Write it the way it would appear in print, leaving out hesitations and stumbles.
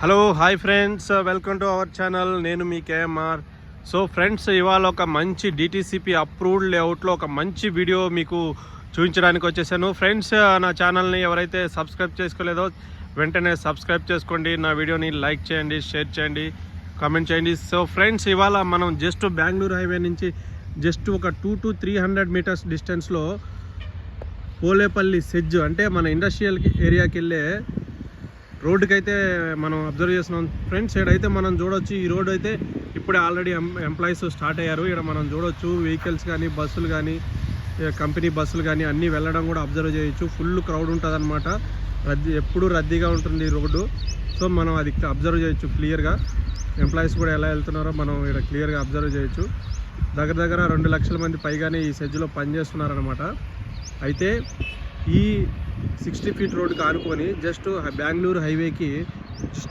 Hello hi friends, welcome to our channel. నేను మీ KMR. So friends, ఇవాళ ఒక మంచి డిటీసీపీ అప్రూవ్డ్ లేఅవుట్లో ఒక మంచి వీడియో మీకు చూపించడానికి వచ్చేసాను. ఫ్రెండ్స్, నా ఛానల్ని ఎవరైతే సబ్స్క్రైబ్ చేసుకోలేదో వెంటనే సబ్స్క్రైబ్ చేసుకోండి. నా వీడియోని లైక్ చేయండి, షేర్ చేయండి, కామెంట్ చేయండి. సో ఫ్రెండ్స్, ఇవాళ మనం జస్ట్ బెంగళూరు హైవే నుంచి జస్ట్ ఒక 200 to 300 మీటర్స్ డిస్టెన్స్లో పోలేపల్లి సెజ్ అంటే మన ఇండస్ట్రియల్ ఏరియాకి వెళ్ళే రోడ్డుకి అయితే మనం అబ్జర్వ్ చేస్తున్నాం. ఫ్రెండ్స్, ఇక్కడైతే మనం చూడొచ్చు, ఈ రోడ్ అయితే ఇప్పుడే ఆల్రెడీ ఎంప్లాయీస్ స్టార్ట్ అయ్యారు. ఇక్కడ మనం చూడొచ్చు వెహికల్స్ కానీ, బస్సులు కానీ, కంపెనీ బస్సులు కానీ అన్నీ వెళ్ళడం కూడా అబ్జర్వ్ చేయొచ్చు. ఫుల్ క్రౌడ్ ఉంటుంది అనమాట, ఎప్పుడు రద్దీగా ఉంటుంది ఈ రోడ్డు. సో మనం అది అబ్జర్వ్ చేయొచ్చు క్లియర్గా. ఎంప్లాయీస్ కూడా ఎలా వెళ్తున్నారో మనం ఇక్కడ క్లియర్గా అబ్జర్వ్ చేయొచ్చు. దగ్గర 2 లక్షల మంది పైగానే ఈ సెజ్లో పనిచేస్తున్నారనమాట. అయితే ఈ 60 ఫీట్ రోడ్డుకి ఆనుకొని జస్ట్ బెంగళూరు హైవేకి జస్ట్